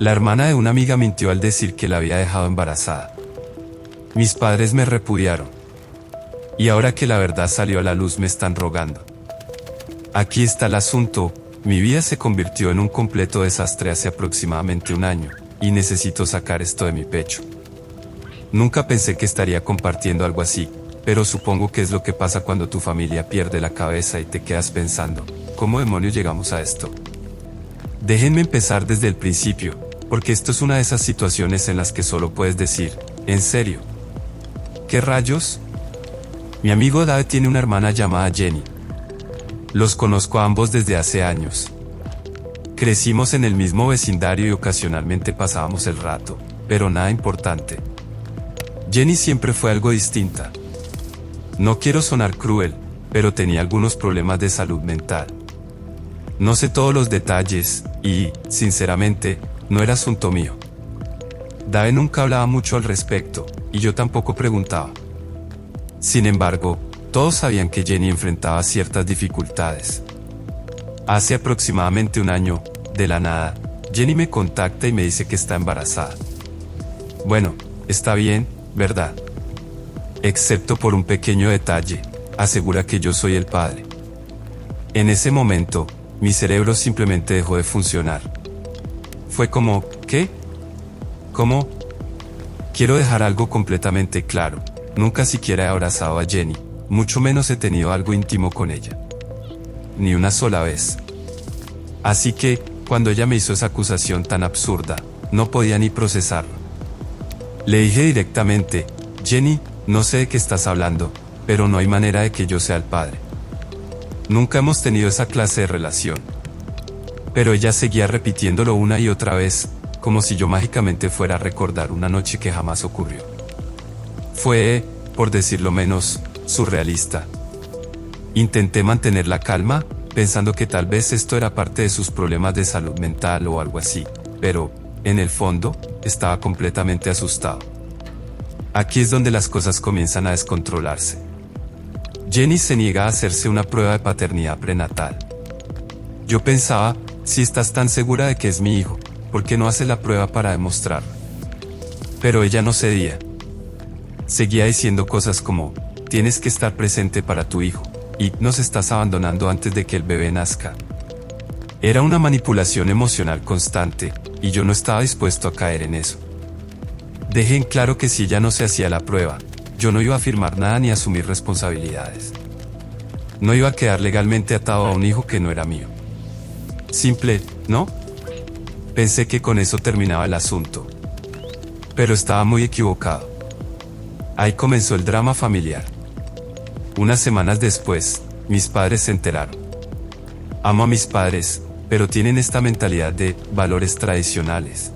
La hermana de una amiga mintió al decir que la había dejado embarazada. Mis padres me repudiaron. Y ahora que la verdad salió a la luz me están rogando. Aquí está el asunto, mi vida se convirtió en un completo desastre hace aproximadamente un año, y necesito sacar esto de mi pecho. Nunca pensé que estaría compartiendo algo así, pero supongo que es lo que pasa cuando tu familia pierde la cabeza y te quedas pensando, ¿cómo demonios llegamos a esto? Déjenme empezar desde el principio, porque esto es una de esas situaciones en las que solo puedes decir, ¿en serio? ¿Qué rayos? Mi amigo Dave tiene una hermana llamada Jenny. Los conozco a ambos desde hace años. Crecimos en el mismo vecindario y ocasionalmente pasábamos el rato, pero nada importante. Jenny siempre fue algo distinta. No quiero sonar cruel, pero tenía algunos problemas de salud mental. No sé todos los detalles, y, sinceramente, no era asunto mío. Dave nunca hablaba mucho al respecto, y yo tampoco preguntaba. Sin embargo, todos sabían que Jenny enfrentaba ciertas dificultades. Hace aproximadamente un año, de la nada, Jenny me contacta y me dice que está embarazada. Bueno, está bien, ¿verdad? Excepto por un pequeño detalle, asegura que yo soy el padre. En ese momento, mi cerebro simplemente dejó de funcionar. Fue como, ¿qué? ¿Cómo? Quiero dejar algo completamente claro, nunca siquiera he abrazado a Jenny, mucho menos he tenido algo íntimo con ella. Ni una sola vez. Así que, cuando ella me hizo esa acusación tan absurda, no podía ni procesarlo. Le dije directamente, Jenny, no sé de qué estás hablando, pero no hay manera de que yo sea el padre. Nunca hemos tenido esa clase de relación. Pero ella seguía repitiéndolo una y otra vez, como si yo mágicamente fuera a recordar una noche que jamás ocurrió. Fue, por decirlo menos, surrealista. Intenté mantener la calma, pensando que tal vez esto era parte de sus problemas de salud mental o algo así, pero, en el fondo, estaba completamente asustado. Aquí es donde las cosas comienzan a descontrolarse. Jenny se niega a hacerse una prueba de paternidad prenatal. Yo pensaba, si estás tan segura de que es mi hijo, ¿por qué no haces la prueba para demostrarlo? Pero ella no cedía. Seguía diciendo cosas como, tienes que estar presente para tu hijo, y nos estás abandonando antes de que el bebé nazca. Era una manipulación emocional constante, y yo no estaba dispuesto a caer en eso. Dejé en claro que si ella no se hacía la prueba, yo no iba a firmar nada ni asumir responsabilidades. No iba a quedar legalmente atado a un hijo que no era mío. Simple, ¿no? Pensé que con eso terminaba el asunto. Pero estaba muy equivocado. Ahí comenzó el drama familiar. Unas semanas después, mis padres se enteraron. Amo a mis padres, pero tienen esta mentalidad de valores tradicionales.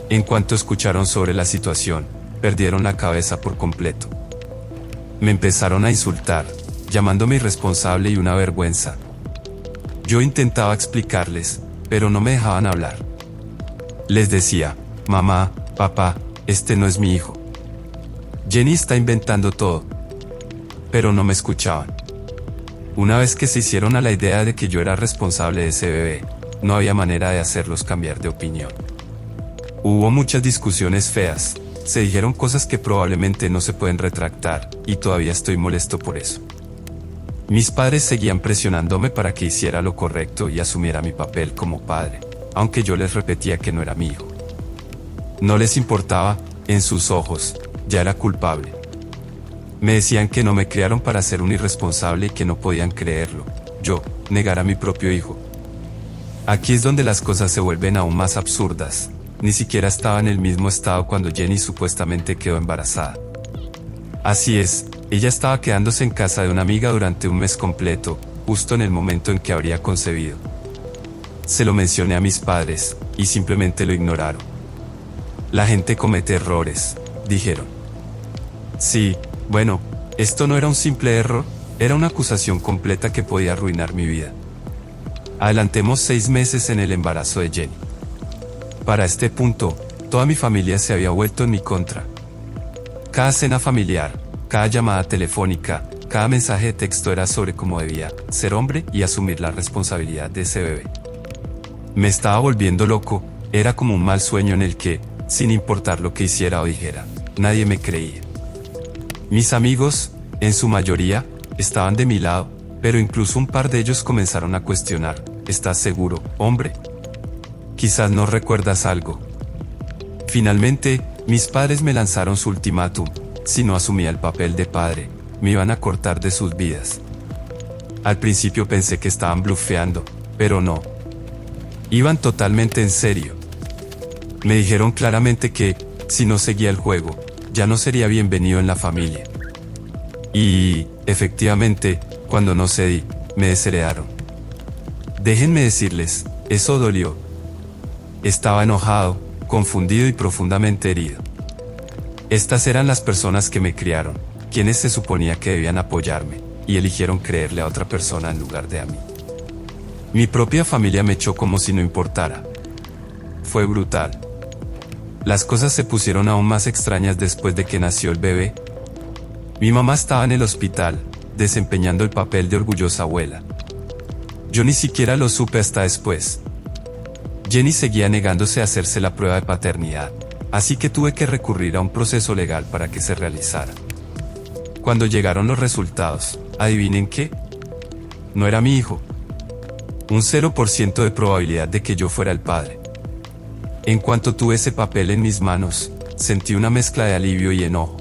En cuanto escucharon sobre la situación, perdieron la cabeza por completo. Me empezaron a insultar, llamándome irresponsable y una vergüenza. Yo intentaba explicarles, pero no me dejaban hablar. Les decía, mamá, papá, este no es mi hijo. Jenny está inventando todo. Pero no me escuchaban. Una vez que se hicieron a la idea de que yo era responsable de ese bebé, no había manera de hacerlos cambiar de opinión. Hubo muchas discusiones feas, se dijeron cosas que probablemente no se pueden retractar, y todavía estoy molesto por eso. Mis padres seguían presionándome para que hiciera lo correcto y asumiera mi papel como padre, aunque yo les repetía que no era mi hijo. No les importaba, en sus ojos, ya era culpable. Me decían que no me criaron para ser un irresponsable y que no podían creerlo, yo, negar a mi propio hijo. Aquí es donde las cosas se vuelven aún más absurdas. Ni siquiera estaba en el mismo estado cuando Jenny supuestamente quedó embarazada. Así es, ella estaba quedándose en casa de una amiga durante un mes completo, justo en el momento en que habría concebido. Se lo mencioné a mis padres, y simplemente lo ignoraron. La gente comete errores, dijeron. Sí, bueno, esto no era un simple error, era una acusación completa que podía arruinar mi vida. Adelantemos 6 meses en el embarazo de Jenny. Para este punto, toda mi familia se había vuelto en mi contra. Cada cena familiar, cada llamada telefónica, cada mensaje de texto era sobre cómo debía ser hombre y asumir la responsabilidad de ese bebé. Me estaba volviendo loco, Era como un mal sueño en el que, sin importar lo que hiciera o dijera, nadie me creía. Mis amigos, en su mayoría, estaban de mi lado, pero incluso un par de ellos comenzaron a cuestionar: ¿estás seguro, hombre? Quizás no recuerdas algo. Finalmente, mis padres me lanzaron su ultimátum: si no asumía el papel de padre, me iban a cortar de sus vidas. Al principio pensé que estaban blufeando, pero no. Iban totalmente en serio. Me dijeron claramente que, si no seguía el juego, ya no sería bienvenido en la familia. Y, efectivamente, cuando no cedí, me desheredaron. Déjenme decirles, eso dolió. Estaba enojado, confundido y profundamente herido. Estas eran las personas que me criaron, quienes se suponía que debían apoyarme, y eligieron creerle a otra persona en lugar de a mí. Mi propia familia me echó como si no importara. Fue brutal. Las cosas se pusieron aún más extrañas después de que nació el bebé. Mi mamá estaba en el hospital, desempeñando el papel de orgullosa abuela. Yo ni siquiera lo supe hasta después. Jenny seguía negándose a hacerse la prueba de paternidad, así que tuve que recurrir a un proceso legal para que se realizara. Cuando llegaron los resultados, ¿adivinen qué? No era mi hijo. Un 0% de probabilidad de que yo fuera el padre. En cuanto tuve ese papel en mis manos, sentí una mezcla de alivio y enojo.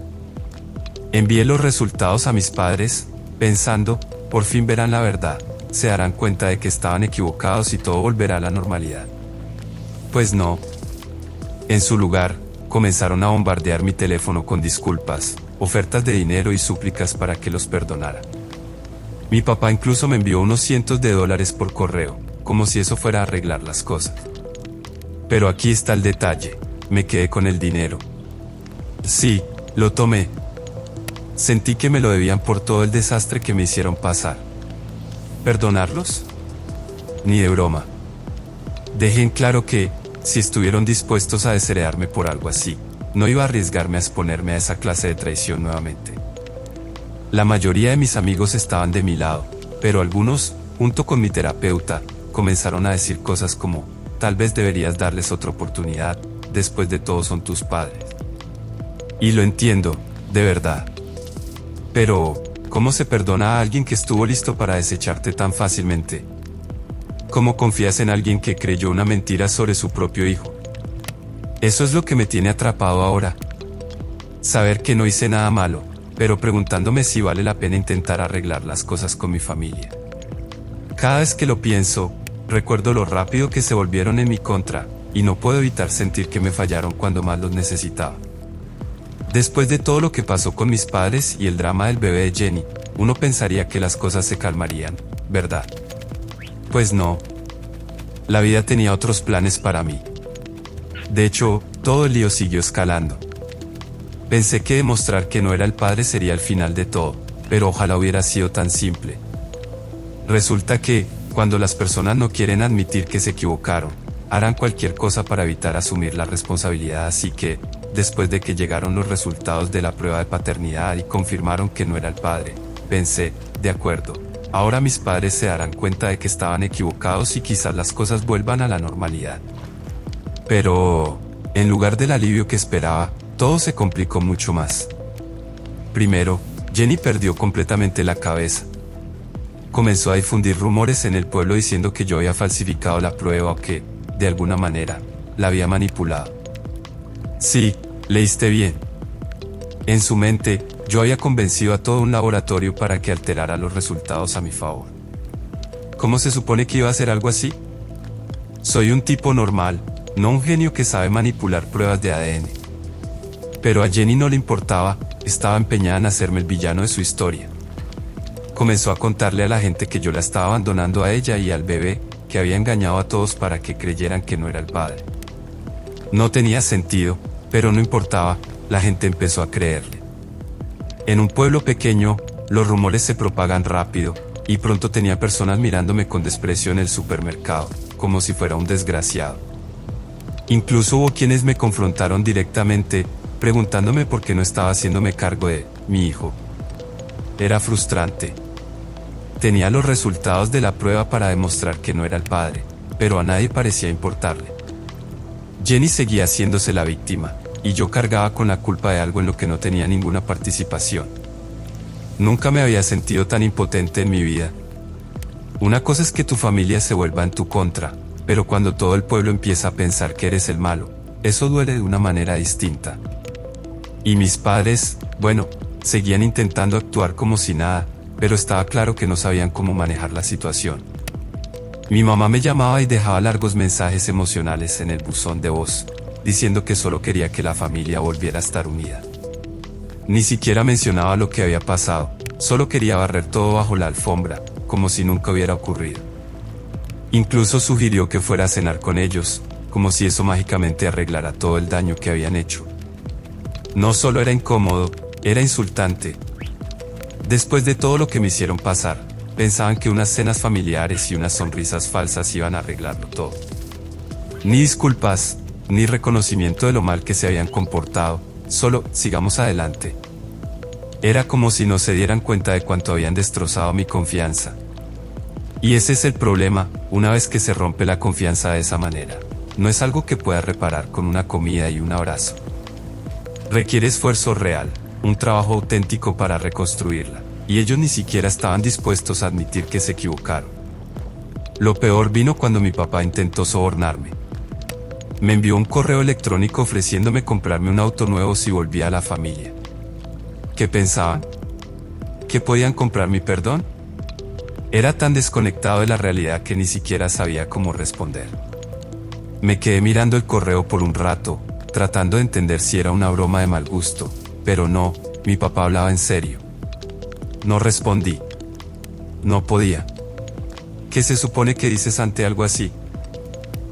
Envié los resultados a mis padres, pensando: por fin verán la verdad, se darán cuenta de que estaban equivocados y todo volverá a la normalidad. Pues no. En su lugar, comenzaron a bombardear mi teléfono con disculpas, ofertas de dinero y súplicas para que los perdonara. Mi papá incluso me envió unos cientos de dólares por correo, como si eso fuera a arreglar las cosas. Pero aquí está el detalle: me quedé con el dinero. Sí, lo tomé. Sentí que me lo debían por todo el desastre que me hicieron pasar. ¿Perdonarlos? Ni de broma. Dejé en claro que, si estuvieron dispuestos a desheredarme por algo así, no iba a arriesgarme a exponerme a esa clase de traición nuevamente. La mayoría de mis amigos estaban de mi lado, pero algunos, junto con mi terapeuta, comenzaron a decir cosas como: tal vez deberías darles otra oportunidad, después de todo son tus padres. Y lo entiendo, de verdad. Pero, ¿cómo se perdona a alguien que estuvo listo para desecharte tan fácilmente? ¿Cómo confías en alguien que creyó una mentira sobre su propio hijo? Eso es lo que me tiene atrapado ahora. Saber que no hice nada malo, pero preguntándome si vale la pena intentar arreglar las cosas con mi familia. Cada vez que lo pienso, recuerdo lo rápido que se volvieron en mi contra, y no puedo evitar sentir que me fallaron cuando más los necesitaba. Después de todo lo que pasó con mis padres y el drama del bebé de Jenny, uno pensaría que las cosas se calmarían, ¿verdad? Pues no. La vida tenía otros planes para mí. De hecho, todo el lío siguió escalando. Pensé que demostrar que no era el padre sería el final de todo, pero ojalá hubiera sido tan simple. Resulta que, cuando las personas no quieren admitir que se equivocaron, harán cualquier cosa para evitar asumir la responsabilidad, así que, después de que llegaron los resultados de la prueba de paternidad y confirmaron que no era el padre, pensé: de acuerdo, ahora mis padres se darán cuenta de que estaban equivocados y quizás las cosas vuelvan a la normalidad. Pero, en lugar del alivio que esperaba, todo se complicó mucho más. Primero, Jenny perdió completamente la cabeza. Comenzó a difundir rumores en el pueblo diciendo que yo había falsificado la prueba o que, de alguna manera, la había manipulado. Sí, leíste bien. En su mente, yo había convencido a todo un laboratorio para que alterara los resultados a mi favor. ¿Cómo se supone que iba a hacer algo así? Soy un tipo normal, no un genio que sabe manipular pruebas de ADN. Pero a Jenny no le importaba, estaba empeñada en hacerme el villano de su historia. Comenzó a contarle a la gente que yo la estaba abandonando a ella y al bebé, que había engañado a todos para que creyeran que no era el padre. No tenía sentido, pero no importaba, la gente empezó a creerle. En un pueblo pequeño, los rumores se propagan rápido, y pronto tenía personas mirándome con desprecio en el supermercado, como si fuera un desgraciado. Incluso hubo quienes me confrontaron directamente, preguntándome por qué no estaba haciéndome cargo de mi hijo. Era frustrante. Tenía los resultados de la prueba para demostrar que no era el padre, pero a nadie parecía importarle. Jenny seguía haciéndose la víctima, y yo cargaba con la culpa de algo en lo que no tenía ninguna participación. Nunca me había sentido tan impotente en mi vida. Una cosa es que tu familia se vuelva en tu contra, pero cuando todo el pueblo empieza a pensar que eres el malo, eso duele de una manera distinta. Y mis padres, bueno, seguían intentando actuar como si nada, pero estaba claro que no sabían cómo manejar la situación. Mi mamá me llamaba y dejaba largos mensajes emocionales en el buzón de voz, diciendo que solo quería que la familia volviera a estar unida. Ni siquiera mencionaba lo que había pasado, solo quería barrer todo bajo la alfombra, como si nunca hubiera ocurrido. Incluso sugirió que fuera a cenar con ellos, como si eso mágicamente arreglara todo el daño que habían hecho. No solo era incómodo, era insultante. Después de todo lo que me hicieron pasar, pensaban que unas cenas familiares y unas sonrisas falsas iban a arreglarlo todo. Ni disculpas, ni reconocimiento de lo mal que se habían comportado, solo sigamos adelante. Era como si no se dieran cuenta de cuánto habían destrozado mi confianza. Y ese es el problema, una vez que se rompe la confianza de esa manera. No es algo que puedas reparar con una comida y un abrazo. Requiere esfuerzo real, un trabajo auténtico para reconstruirla, y ellos ni siquiera estaban dispuestos a admitir que se equivocaron. Lo peor vino cuando mi papá intentó sobornarme. Me envió un correo electrónico ofreciéndome comprarme un auto nuevo si volvía a la familia. ¿Qué pensaban? ¿Que podían comprar mi perdón? Era tan desconectado de la realidad que ni siquiera sabía cómo responder. Me quedé mirando el correo por un rato, tratando de entender si era una broma de mal gusto, pero no, mi papá hablaba en serio. No respondí. No podía. ¿Qué se supone que dices ante algo así?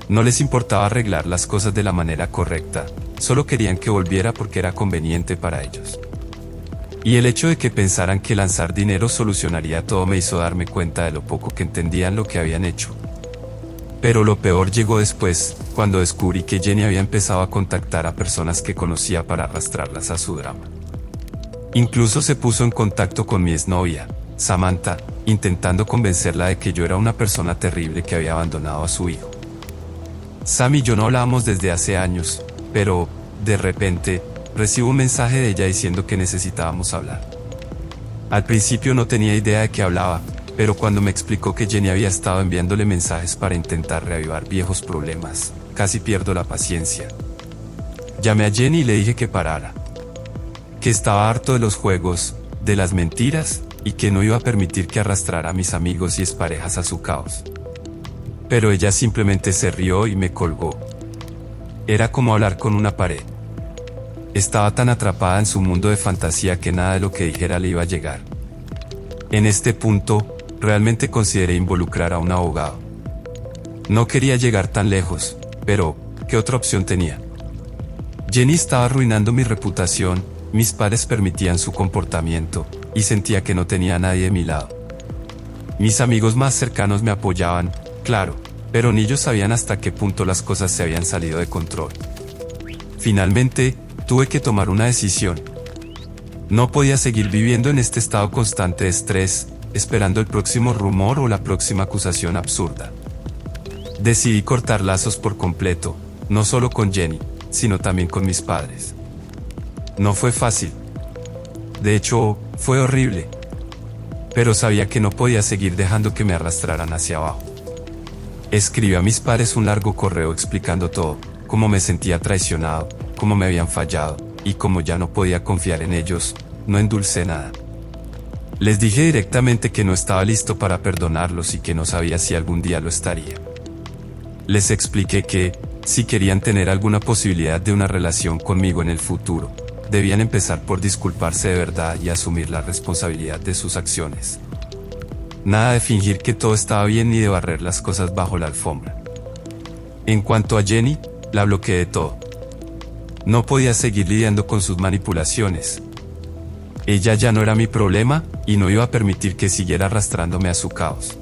No les importaba arreglar las cosas de la manera correcta, solo querían que volviera porque era conveniente para ellos. Y el hecho de que pensaran que lanzar dinero solucionaría todo me hizo darme cuenta de lo poco que entendían lo que habían hecho. Pero lo peor llegó después, cuando descubrí que Jenny había empezado a contactar a personas que conocía para arrastrarlas a su drama. Incluso se puso en contacto con mi exnovia, Samantha, intentando convencerla de que yo era una persona terrible que había abandonado a su hijo. Sam y yo no hablábamos desde hace años, pero, de repente, recibo un mensaje de ella diciendo que necesitábamos hablar. Al principio no tenía idea de qué hablaba, pero cuando me explicó que Jenny había estado enviándole mensajes para intentar reavivar viejos problemas, casi pierdo la paciencia. Llamé a Jenny y le dije que parara. Que estaba harto de los juegos, de las mentiras, y que no iba a permitir que arrastrara a mis amigos y exparejas a su caos. Pero ella simplemente se rió y me colgó. Era como hablar con una pared. Estaba tan atrapada en su mundo de fantasía que nada de lo que dijera le iba a llegar. En este punto, realmente consideré involucrar a un abogado. No quería llegar tan lejos, pero, ¿qué otra opción tenía? Jenny estaba arruinando mi reputación, mis padres permitían su comportamiento, y sentía que no tenía a nadie de mi lado. Mis amigos más cercanos me apoyaban, claro, pero ni ellos sabían hasta qué punto las cosas se habían salido de control. Finalmente, tuve que tomar una decisión. No podía seguir viviendo en este estado constante de estrés, esperando el próximo rumor o la próxima acusación absurda. Decidí cortar lazos por completo, no solo con Jenny, sino también con mis padres. No fue fácil. De hecho, fue horrible. Pero sabía que no podía seguir dejando que me arrastraran hacia abajo. Escribí a mis padres un largo correo explicando todo, cómo me sentía traicionado, cómo me habían fallado, y como ya no podía confiar en ellos, no endulcé nada. Les dije directamente que no estaba listo para perdonarlos y que no sabía si algún día lo estaría. Les expliqué que, si querían tener alguna posibilidad de una relación conmigo en el futuro, debían empezar por disculparse de verdad y asumir la responsabilidad de sus acciones. Nada de fingir que todo estaba bien ni de barrer las cosas bajo la alfombra. En cuanto a Jenny, la bloqueé de todo. No podía seguir lidiando con sus manipulaciones. Ella ya no era mi problema, y no iba a permitir que siguiera arrastrándome a su caos.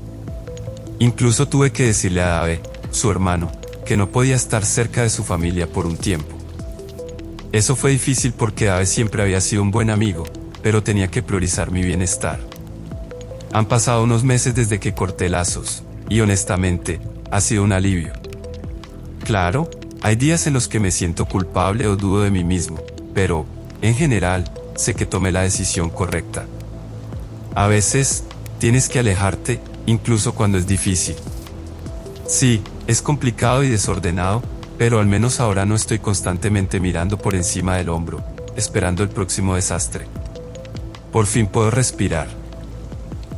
Incluso tuve que decirle a Dave, su hermano, que no podía estar cerca de su familia por un tiempo. Eso fue difícil porque Dave siempre había sido un buen amigo, pero tenía que priorizar mi bienestar. Han pasado unos meses desde que corté lazos, y honestamente, ha sido un alivio. Claro, Hay días en los que me siento culpable o dudo de mí mismo, pero, en general, sé que tomé la decisión correcta. A veces, tienes que alejarte, incluso cuando es difícil. Sí, es complicado y desordenado, pero al menos ahora no estoy constantemente mirando por encima del hombro, esperando el próximo desastre. Por fin puedo respirar.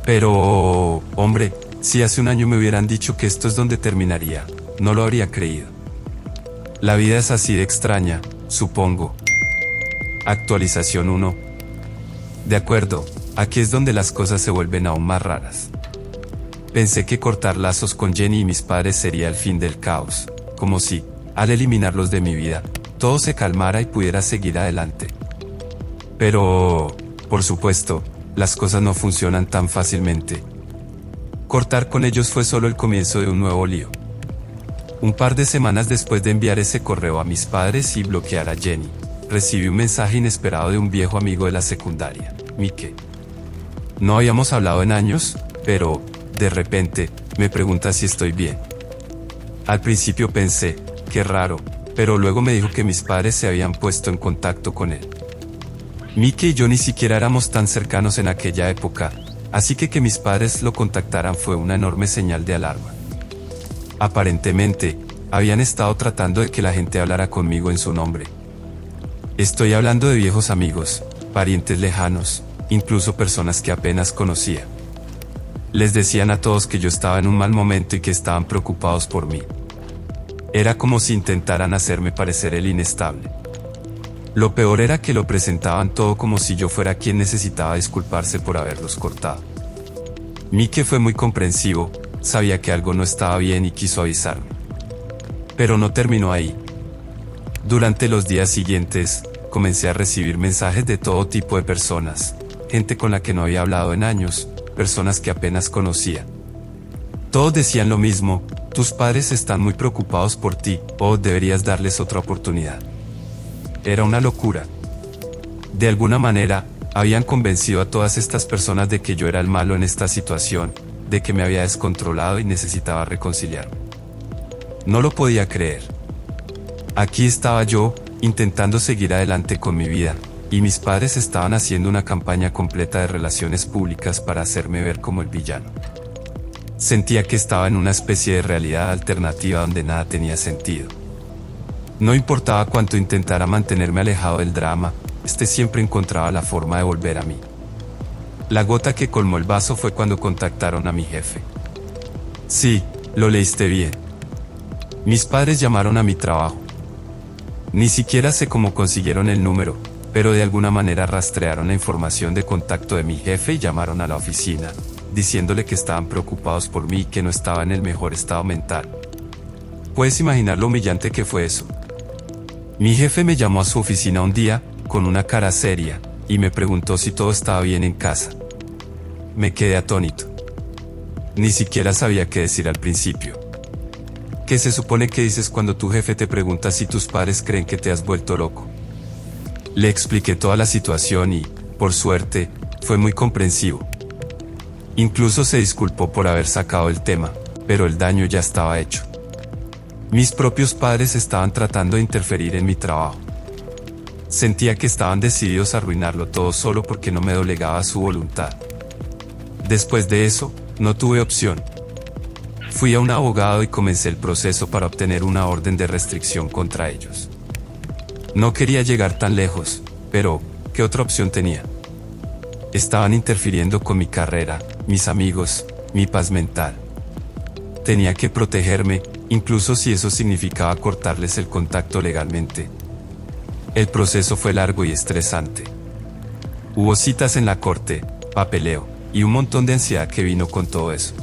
Pero, hombre, si hace un año me hubieran dicho que esto es donde terminaría, no lo habría creído. La vida es así de extraña, supongo. Actualización 1. De acuerdo, aquí es donde las cosas se vuelven aún más raras. Pensé que cortar lazos con Jenny y mis padres sería el fin del caos, como si, al eliminarlos de mi vida, todo se calmara y pudiera seguir adelante. Pero, por supuesto, las cosas no funcionan tan fácilmente. Cortar con ellos fue solo el comienzo de un nuevo lío. Un par de semanas después de enviar ese correo a mis padres y bloquear a Jenny, recibí un mensaje inesperado de un viejo amigo de la secundaria, Mike. No habíamos hablado en años, pero, de repente, me pregunta si estoy bien. Al principio pensé, qué raro, pero luego me dijo que mis padres se habían puesto en contacto con él. Mike y yo ni siquiera éramos tan cercanos en aquella época, así que mis padres lo contactaran fue una enorme señal de alarma. Aparentemente, habían estado tratando de que la gente hablara conmigo en su nombre. Estoy hablando de viejos amigos, parientes lejanos, incluso personas que apenas conocía. Les decían a todos que yo estaba en un mal momento y que estaban preocupados por mí. Era como si intentaran hacerme parecer el inestable. Lo peor era que lo presentaban todo como si yo fuera quien necesitaba disculparse por haberlos cortado. Mike fue muy comprensivo, sabía que algo no estaba bien y quiso avisarme. Pero no terminó ahí. Durante los días siguientes, comencé a recibir mensajes de todo tipo de personas, gente con la que no había hablado en años, personas que apenas conocía. Todos decían lo mismo, tus padres están muy preocupados por ti, o deberías darles otra oportunidad. Era una locura. De alguna manera, habían convencido a todas estas personas de que yo era el malo en esta situación, de que me había descontrolado y necesitaba reconciliarme. No lo podía creer. Aquí estaba yo, intentando seguir adelante con mi vida, y mis padres estaban haciendo una campaña completa de relaciones públicas para hacerme ver como el villano. Sentía que estaba en una especie de realidad alternativa donde nada tenía sentido. No importaba cuánto intentara mantenerme alejado del drama, siempre encontraba la forma de volver a mí. La gota que colmó el vaso fue cuando contactaron a mi jefe. Sí, lo leíste bien. Mis padres llamaron a mi trabajo. Ni siquiera sé cómo consiguieron el número, pero de alguna manera rastrearon la información de contacto de mi jefe y llamaron a la oficina, diciéndole que estaban preocupados por mí y que no estaba en el mejor estado mental. ¿Puedes imaginar lo humillante que fue eso? Mi jefe me llamó a su oficina un día, con una cara seria, y me preguntó si todo estaba bien en casa. Me quedé atónito. Ni siquiera sabía qué decir al principio. ¿Qué se supone que dices cuando tu jefe te pregunta si tus padres creen que te has vuelto loco? Le expliqué toda la situación y, por suerte, fue muy comprensivo. Incluso se disculpó por haber sacado el tema, pero el daño ya estaba hecho. Mis propios padres estaban tratando de interferir en mi trabajo. Sentía que estaban decididos a arruinarlo todo solo porque no me doblegaba su voluntad. Después de eso, no tuve opción. Fui a un abogado y comencé el proceso para obtener una orden de restricción contra ellos. No quería llegar tan lejos, pero, ¿qué otra opción tenía? Estaban interfiriendo con mi carrera, mis amigos, mi paz mental. Tenía que protegerme, incluso si eso significaba cortarles el contacto legalmente. El proceso fue largo y estresante. Hubo citas en la corte, papeleo, y un montón de ansiedad que vino con todo eso.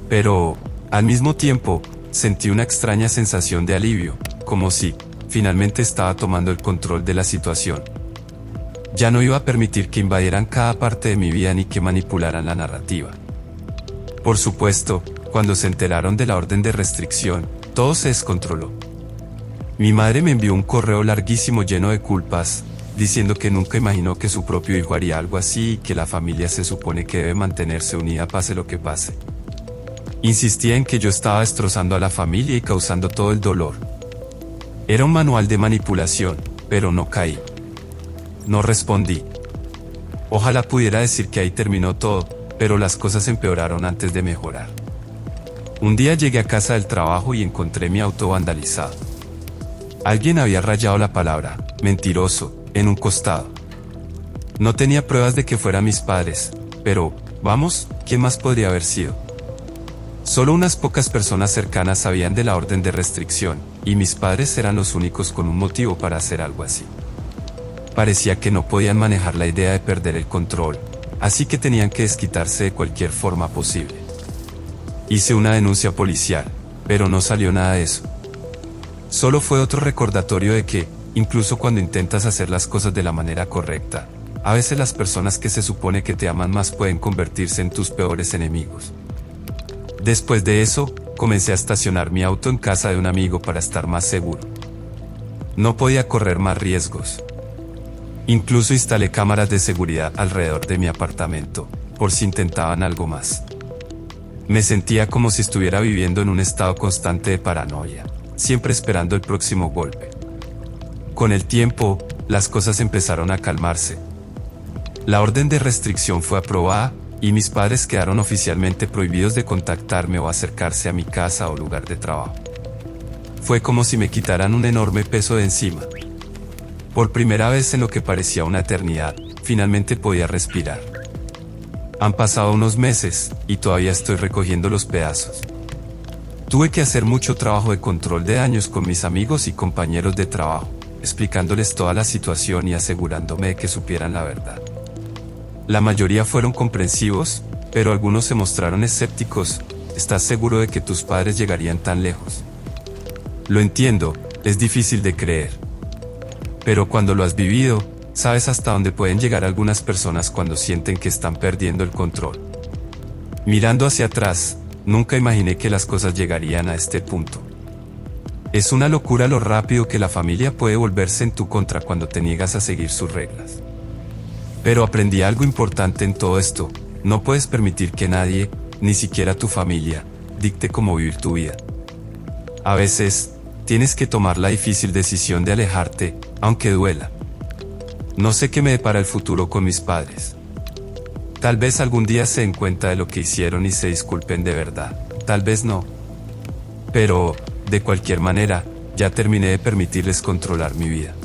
Pero, al mismo tiempo, sentí una extraña sensación de alivio, como si, finalmente estaba tomando el control de la situación. Ya no iba a permitir que invadieran cada parte de mi vida ni que manipularan la narrativa. Por supuesto, cuando se enteraron de la orden de restricción, todo se descontroló. Mi madre me envió un correo larguísimo lleno de culpas, diciendo que nunca imaginó que su propio hijo haría algo así y que la familia se supone que debe mantenerse unida pase lo que pase. Insistía en que yo estaba destrozando a la familia y causando todo el dolor. Era un manual de manipulación, pero no caí. No respondí. Ojalá pudiera decir que ahí terminó todo, pero las cosas empeoraron antes de mejorar. Un día llegué a casa del trabajo y encontré mi auto vandalizado. Alguien había rayado la palabra mentiroso en un costado. No tenía pruebas de que fueran mis padres, pero, vamos, ¿quién más podría haber sido? Solo unas pocas personas cercanas sabían de la orden de restricción, y mis padres eran los únicos con un motivo para hacer algo así. Parecía que no podían manejar la idea de perder el control, así que tenían que desquitarse de cualquier forma posible. Hice una denuncia policial, pero no salió nada de eso. Solo fue otro recordatorio de que, incluso cuando intentas hacer las cosas de la manera correcta, a veces las personas que se supone que te aman más pueden convertirse en tus peores enemigos. Después de eso, comencé a estacionar mi auto en casa de un amigo para estar más seguro. No podía correr más riesgos. Incluso instalé cámaras de seguridad alrededor de mi apartamento, por si intentaban algo más. Me sentía como si estuviera viviendo en un estado constante de paranoia, siempre esperando el próximo golpe. Con el tiempo, las cosas empezaron a calmarse. La orden de restricción fue aprobada, y mis padres quedaron oficialmente prohibidos de contactarme o acercarse a mi casa o lugar de trabajo. Fue como si me quitaran un enorme peso de encima. Por primera vez en lo que parecía una eternidad, finalmente podía respirar. Han pasado unos meses, y todavía estoy recogiendo los pedazos. Tuve que hacer mucho trabajo de control de daños con mis amigos y compañeros de trabajo, explicándoles toda la situación y asegurándome de que supieran la verdad. La mayoría fueron comprensivos, pero algunos se mostraron escépticos. ¿Estás seguro de que tus padres llegarían tan lejos? Lo entiendo, es difícil de creer. Pero cuando lo has vivido, sabes hasta dónde pueden llegar algunas personas cuando sienten que están perdiendo el control. Mirando hacia atrás, nunca imaginé que las cosas llegarían a este punto. Es una locura lo rápido que la familia puede volverse en tu contra cuando te niegas a seguir sus reglas. Pero aprendí algo importante en todo esto: no puedes permitir que nadie, ni siquiera tu familia, dicte cómo vivir tu vida. A veces, tienes que tomar la difícil decisión de alejarte, aunque duela. No sé qué me depara el futuro con mis padres. Tal vez algún día se den cuenta de lo que hicieron y se disculpen de verdad, tal vez no. Pero, de cualquier manera, ya terminé de permitirles controlar mi vida.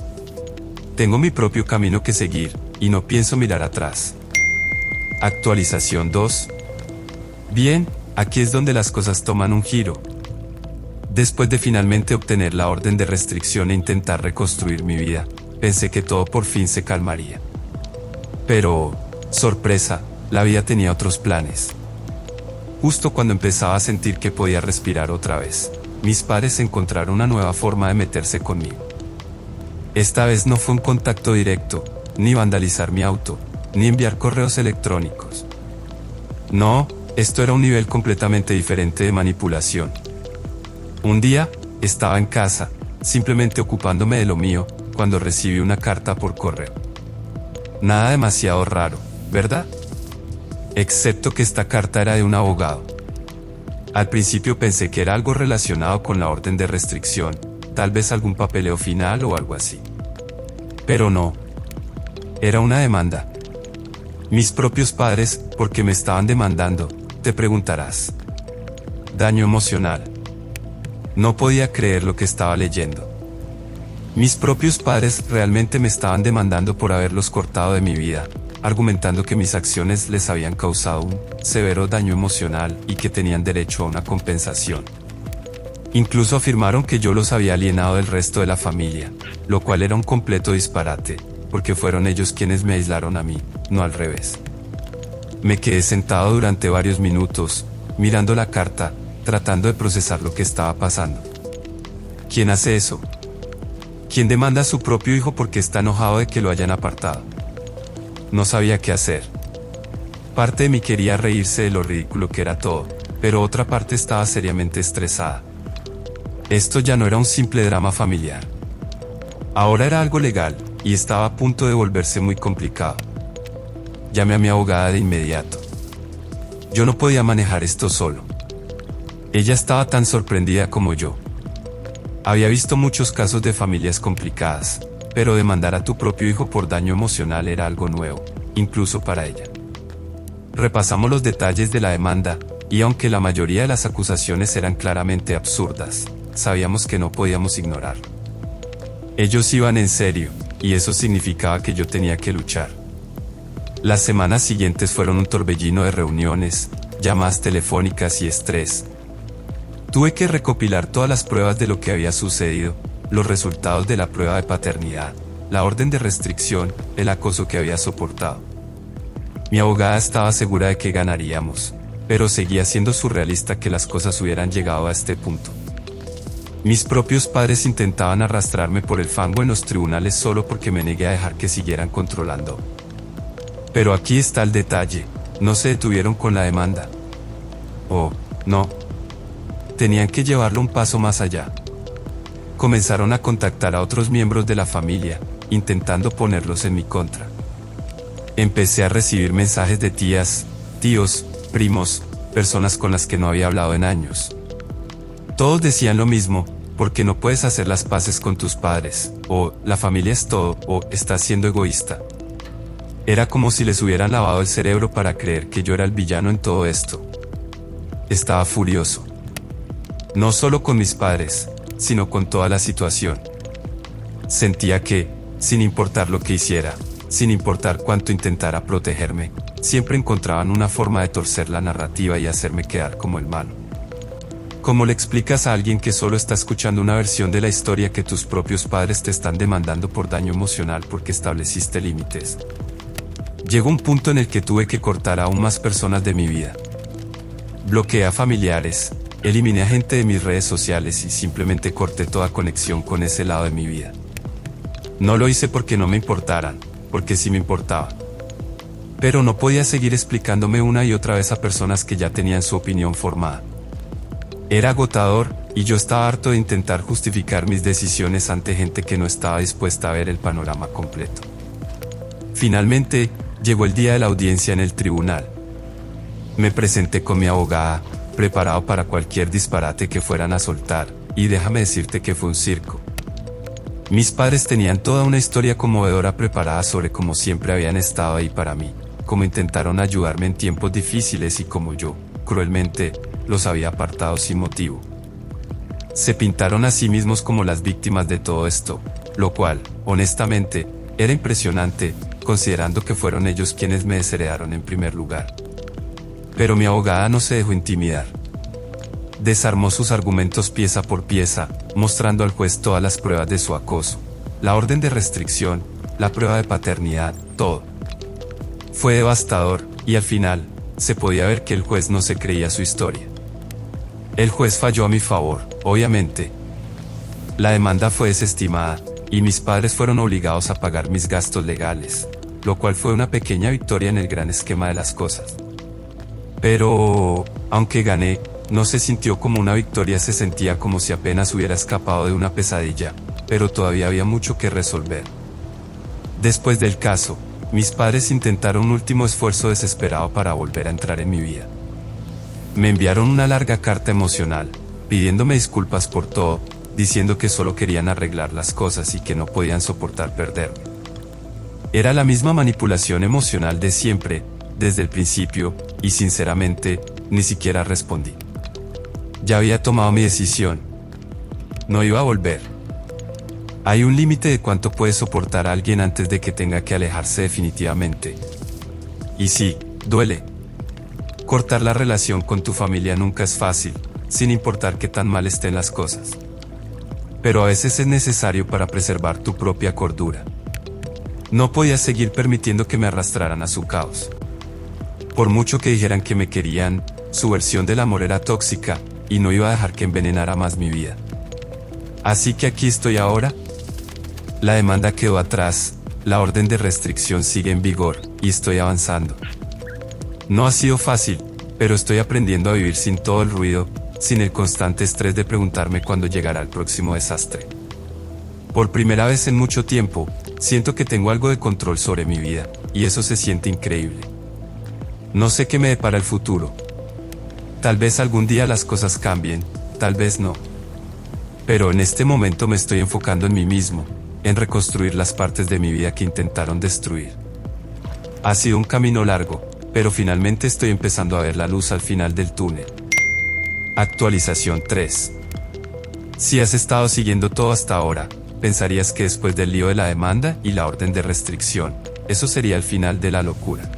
Tengo mi propio camino que seguir, y no pienso mirar atrás. Actualización 2. Bien, aquí es donde las cosas toman un giro. Después de finalmente obtener la orden de restricción e intentar reconstruir mi vida, pensé que todo por fin se calmaría. Pero, sorpresa, la vida tenía otros planes. Justo cuando empezaba a sentir que podía respirar otra vez, mis padres encontraron una nueva forma de meterse conmigo. Esta vez no fue un contacto directo, ni vandalizar mi auto, ni enviar correos electrónicos. No, esto era un nivel completamente diferente de manipulación. Un día, estaba en casa, simplemente ocupándome de lo mío, cuando recibí una carta por correo. Nada demasiado raro, ¿verdad? Excepto que esta carta era de un abogado. Al principio pensé que era algo relacionado con la orden de restricción, tal vez algún papeleo final o algo así. Pero no. Era una demanda. Mis propios padres, ¿por qué me estaban demandando?, te preguntarás. Daño emocional. No podía creer lo que estaba leyendo. Mis propios padres realmente me estaban demandando por haberlos cortado de mi vida, argumentando que mis acciones les habían causado un severo daño emocional y que tenían derecho a una compensación. Incluso afirmaron que yo los había alienado del resto de la familia, lo cual era un completo disparate, porque fueron ellos quienes me aislaron a mí, no al revés. Me quedé sentado durante varios minutos, mirando la carta, tratando de procesar lo que estaba pasando. ¿Quién hace eso? ¿Quién demanda a su propio hijo porque está enojado de que lo hayan apartado? No sabía qué hacer. Parte de mí quería reírse de lo ridículo que era todo, pero otra parte estaba seriamente estresada. Esto ya no era un simple drama familiar. Ahora era algo legal, y estaba a punto de volverse muy complicado. Llamé a mi abogada de inmediato. Yo no podía manejar esto solo. Ella estaba tan sorprendida como yo. Había visto muchos casos de familias complicadas, pero demandar a tu propio hijo por daño emocional era algo nuevo, incluso para ella. Repasamos los detalles de la demanda, y aunque la mayoría de las acusaciones eran claramente absurdas, sabíamos que no podíamos ignorar. Ellos iban en serio, y eso significaba que yo tenía que luchar. Las semanas siguientes fueron un torbellino de reuniones, llamadas telefónicas y estrés. Tuve que recopilar todas las pruebas de lo que había sucedido, los resultados de la prueba de paternidad, la orden de restricción, el acoso que había soportado. Mi abogada estaba segura de que ganaríamos, pero seguía siendo surrealista que las cosas hubieran llegado a este punto. Mis propios padres intentaban arrastrarme por el fango en los tribunales solo porque me negué a dejar que siguieran controlando. Pero aquí está el detalle, no se detuvieron con la demanda. Oh, no. Tenían que llevarlo un paso más allá. Comenzaron a contactar a otros miembros de la familia, intentando ponerlos en mi contra. Empecé a recibir mensajes de tías, tíos, primos, personas con las que no había hablado en años. Todos decían lo mismo, porque no puedes hacer las paces con tus padres, o la familia es todo, o estás siendo egoísta. Era como si les hubieran lavado el cerebro para creer que yo era el villano en todo esto. Estaba furioso. No solo con mis padres, sino con toda la situación. Sentía que, sin importar lo que hiciera, sin importar cuánto intentara protegerme, siempre encontraban una forma de torcer la narrativa y hacerme quedar como el malo. ¿Cómo le explicas a alguien que solo está escuchando una versión de la historia que tus propios padres te están demandando por daño emocional porque estableciste límites? Llegó un punto en el que tuve que cortar a aún más personas de mi vida. Bloqueé a familiares, eliminé a gente de mis redes sociales y simplemente corté toda conexión con ese lado de mi vida. No lo hice porque no me importaran, porque sí me importaba. Pero no podía seguir explicándome una y otra vez a personas que ya tenían su opinión formada. Era agotador, y yo estaba harto de intentar justificar mis decisiones ante gente que no estaba dispuesta a ver el panorama completo. Finalmente, llegó el día de la audiencia en el tribunal. Me presenté con mi abogada, preparado para cualquier disparate que fueran a soltar, y déjame decirte que fue un circo. Mis padres tenían toda una historia conmovedora preparada sobre cómo siempre habían estado ahí para mí, cómo intentaron ayudarme en tiempos difíciles y cómo yo, cruelmente, los había apartado sin motivo. Se pintaron a sí mismos como las víctimas de todo esto, lo cual, honestamente, era impresionante, considerando que fueron ellos quienes me desheredaron en primer lugar. Pero mi abogada no se dejó intimidar. Desarmó sus argumentos pieza por pieza, mostrando al juez todas las pruebas de su acoso, la orden de restricción, la prueba de paternidad, todo. Fue devastador, y al final, se podía ver que el juez no se creía su historia. El juez falló a mi favor, obviamente. La demanda fue desestimada, y mis padres fueron obligados a pagar mis gastos legales, lo cual fue una pequeña victoria en el gran esquema de las cosas. Pero, aunque gané, no se sintió como una victoria, se sentía como si apenas hubiera escapado de una pesadilla, pero todavía había mucho que resolver. Después del caso, mis padres intentaron un último esfuerzo desesperado para volver a entrar en mi vida. Me enviaron una larga carta emocional, pidiéndome disculpas por todo, diciendo que solo querían arreglar las cosas y que no podían soportar perderme. Era la misma manipulación emocional de siempre, desde el principio, y sinceramente, ni siquiera respondí. Ya había tomado mi decisión. No iba a volver. Hay un límite de cuánto puede soportar a alguien antes de que tenga que alejarse definitivamente. Y sí, duele. Cortar la relación con tu familia nunca es fácil, sin importar qué tan mal estén las cosas. Pero a veces es necesario para preservar tu propia cordura. No podía seguir permitiendo que me arrastraran a su caos. Por mucho que dijeran que me querían, su versión del amor era tóxica, y no iba a dejar que envenenara más mi vida. Así que aquí estoy ahora. La demanda quedó atrás, la orden de restricción sigue en vigor, y estoy avanzando. No ha sido fácil, pero estoy aprendiendo a vivir sin todo el ruido, sin el constante estrés de preguntarme cuándo llegará el próximo desastre. Por primera vez en mucho tiempo, siento que tengo algo de control sobre mi vida, y eso se siente increíble. No sé qué me depara el futuro. Tal vez algún día las cosas cambien, tal vez no. Pero en este momento me estoy enfocando en mí mismo, en reconstruir las partes de mi vida que intentaron destruir. Ha sido un camino largo, pero finalmente estoy empezando a ver la luz al final del túnel. Actualización 3. Si has estado siguiendo todo hasta ahora, pensarías que después del lío de la demanda y la orden de restricción, eso sería el final de la locura.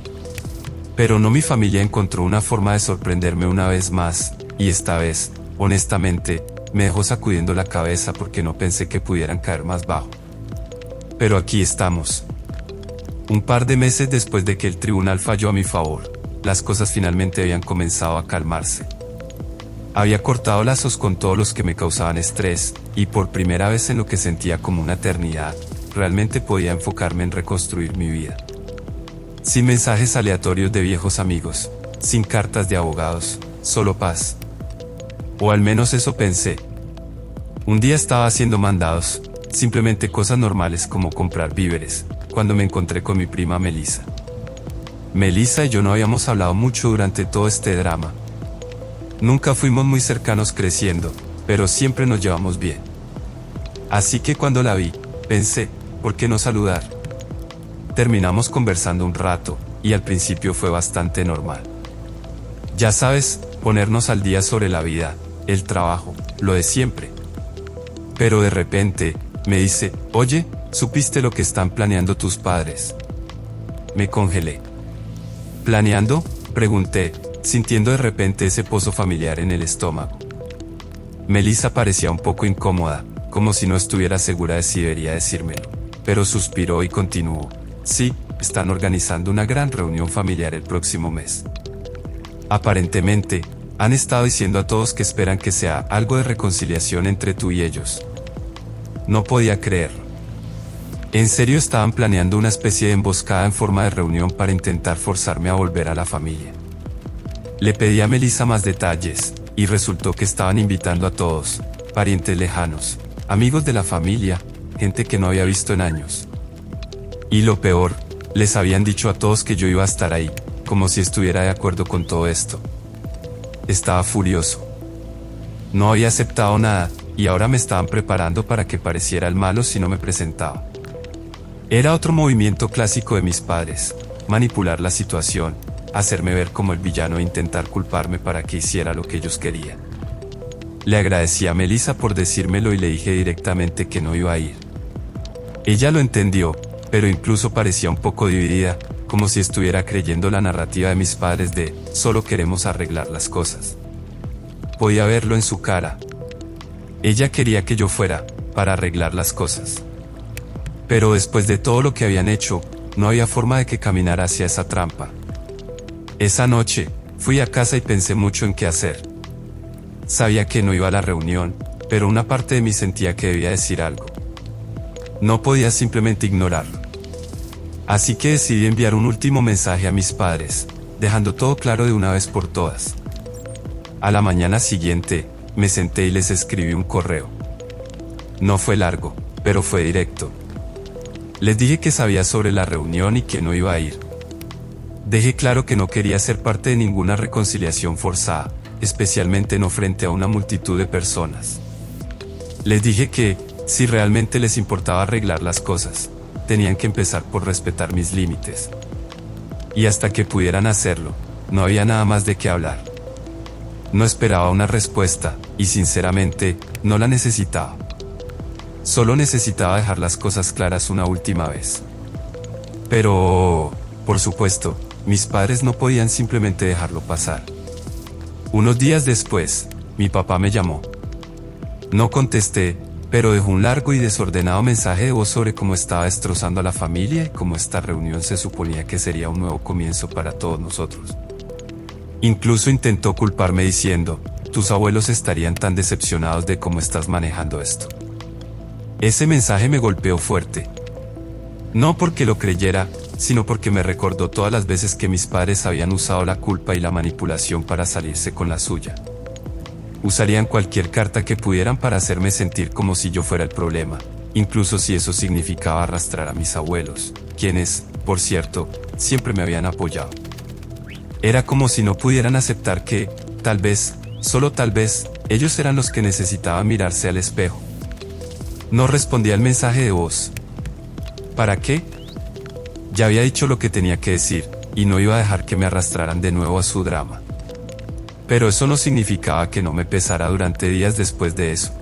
Pero no, mi familia encontró una forma de sorprenderme una vez más, y esta vez, honestamente, me dejó sacudiendo la cabeza porque no pensé que pudieran caer más bajo. Pero aquí estamos. Un par de meses después de que el tribunal falló a mi favor, las cosas finalmente habían comenzado a calmarse. Había cortado lazos con todos los que me causaban estrés, y por primera vez en lo que sentía como una eternidad, realmente podía enfocarme en reconstruir mi vida. Sin mensajes aleatorios de viejos amigos, sin cartas de abogados, solo paz. O al menos eso pensé. Un día estaba haciendo mandados, simplemente cosas normales como comprar víveres, cuando me encontré con mi prima Melissa. Melissa y yo no habíamos hablado mucho durante todo este drama. Nunca fuimos muy cercanos creciendo, pero siempre nos llevamos bien. Así que cuando la vi, pensé, ¿por qué no saludar? Terminamos conversando un rato, y al principio fue bastante normal. Ya sabes, ponernos al día sobre la vida, el trabajo, lo de siempre. Pero de repente, me dice, oye, ¿supiste lo que están planeando tus padres? Me congelé. ¿Planeando?, pregunté, sintiendo de repente ese pozo familiar en el estómago. Melissa parecía un poco incómoda, como si no estuviera segura de si debería decírmelo, pero suspiró y continuó. Sí, están organizando una gran reunión familiar el próximo mes. Aparentemente, han estado diciendo a todos que esperan que sea algo de reconciliación entre tú y ellos. No podía creerlo. En serio estaban planeando una especie de emboscada en forma de reunión para intentar forzarme a volver a la familia. Le pedí a Melissa más detalles, y resultó que estaban invitando a todos, parientes lejanos, amigos de la familia, gente que no había visto en años. Y lo peor, les habían dicho a todos que yo iba a estar ahí, como si estuviera de acuerdo con todo esto. Estaba furioso. No había aceptado nada, y ahora me estaban preparando para que pareciera el malo si no me presentaba. Era otro movimiento clásico de mis padres, manipular la situación, hacerme ver como el villano e intentar culparme para que hiciera lo que ellos querían. Le agradecí a Melissa por decírmelo y le dije directamente que no iba a ir. Ella lo entendió, pero incluso parecía un poco dividida, como si estuviera creyendo la narrativa de mis padres de solo queremos arreglar las cosas. Podía verlo en su cara. Ella quería que yo fuera, para arreglar las cosas. Pero después de todo lo que habían hecho, no había forma de que caminara hacia esa trampa. Esa noche, fui a casa y pensé mucho en qué hacer. Sabía que no iba a la reunión, pero una parte de mí sentía que debía decir algo. No podía simplemente ignorarlo. Así que decidí enviar un último mensaje a mis padres, dejando todo claro de una vez por todas. A la mañana siguiente, me senté y les escribí un correo. No fue largo, pero fue directo. Les dije que sabía sobre la reunión y que no iba a ir. Dejé claro que no quería ser parte de ninguna reconciliación forzada, especialmente no frente a una multitud de personas. Les dije que, si realmente les importaba arreglar las cosas, tenían que empezar por respetar mis límites. Y hasta que pudieran hacerlo, no había nada más de qué hablar. No esperaba una respuesta, y sinceramente, no la necesitaba. Solo necesitaba dejar las cosas claras una última vez. Pero, por supuesto, mis padres no podían simplemente dejarlo pasar. Unos días después, mi papá me llamó. No contesté, pero dejó un largo y desordenado mensaje de voz sobre cómo estaba destrozando a la familia y cómo esta reunión se suponía que sería un nuevo comienzo para todos nosotros. Incluso intentó culparme diciendo, tus abuelos estarían tan decepcionados de cómo estás manejando esto. Ese mensaje me golpeó fuerte. No porque lo creyera, sino porque me recordó todas las veces que mis padres habían usado la culpa y la manipulación para salirse con la suya. Usarían cualquier carta que pudieran para hacerme sentir como si yo fuera el problema, incluso si eso significaba arrastrar a mis abuelos, quienes, por cierto, siempre me habían apoyado. Era como si no pudieran aceptar que, tal vez, solo tal vez, ellos eran los que necesitaban mirarse al espejo, No respondí al mensaje de voz. ¿Para qué? Ya había dicho lo que tenía que decir, y no iba a dejar que me arrastraran de nuevo a su drama. Pero eso no significaba que no me pesara durante días después de eso.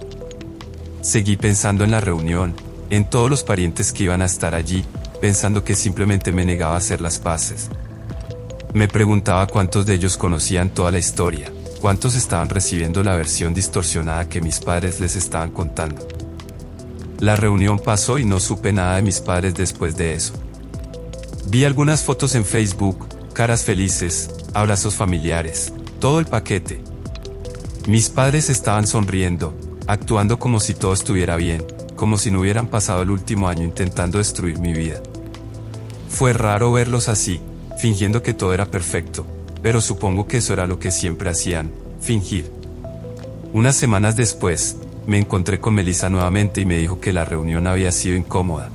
Seguí pensando en la reunión, en todos los parientes que iban a estar allí, pensando que simplemente me negaba a hacer las paces. Me preguntaba cuántos de ellos conocían toda la historia, cuántos estaban recibiendo la versión distorsionada que mis padres les estaban contando. La reunión pasó y no supe nada de mis padres después de eso. Vi algunas fotos en Facebook, caras felices, abrazos familiares, todo el paquete. Mis padres estaban sonriendo, actuando como si todo estuviera bien, como si no hubieran pasado el último año intentando destruir mi vida. Fue raro verlos así, fingiendo que todo era perfecto, pero supongo que eso era lo que siempre hacían, fingir. Unas semanas después, me encontré con Melissa nuevamente y me dijo que la reunión había sido incómoda.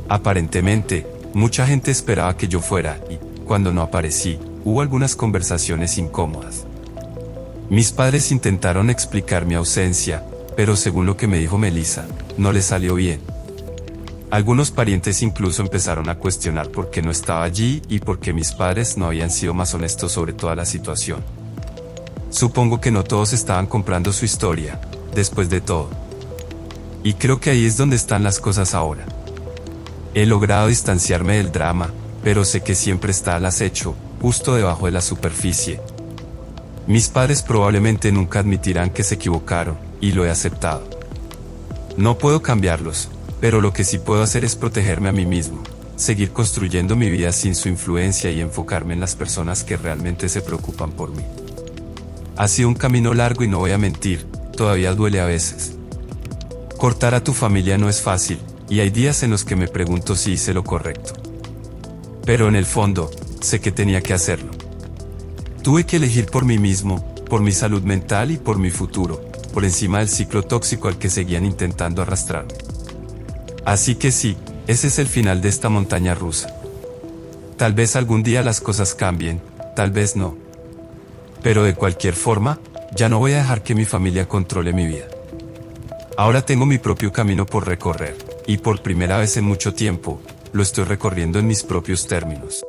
Aparentemente, mucha gente esperaba que yo fuera y, cuando no aparecí, hubo algunas conversaciones incómodas. Mis padres intentaron explicar mi ausencia, pero según lo que me dijo Melissa, no les salió bien. Algunos parientes incluso empezaron a cuestionar por qué no estaba allí y por qué mis padres no habían sido más honestos sobre toda la situación. Supongo que no todos estaban comprando su historia, después de todo. Y creo que ahí es donde están las cosas ahora. He logrado distanciarme del drama, pero sé que siempre está al acecho, justo debajo de la superficie. Mis padres probablemente nunca admitirán que se equivocaron, y lo he aceptado. No puedo cambiarlos, pero lo que sí puedo hacer es protegerme a mí mismo, seguir construyendo mi vida sin su influencia y enfocarme en las personas que realmente se preocupan por mí. Ha sido un camino largo y no voy a mentir, todavía duele a veces. Cortar a tu familia no es fácil, y hay días en los que me pregunto si hice lo correcto. Pero en el fondo, sé que tenía que hacerlo. Tuve que elegir por mí mismo, por mi salud mental y por mi futuro, por encima del ciclo tóxico al que seguían intentando arrastrarme. Así que sí, ese es el final de esta montaña rusa. Tal vez algún día las cosas cambien, tal vez no. Pero de cualquier forma, ya no voy a dejar que mi familia controle mi vida. Ahora tengo mi propio camino por recorrer, y por primera vez en mucho tiempo, lo estoy recorriendo en mis propios términos.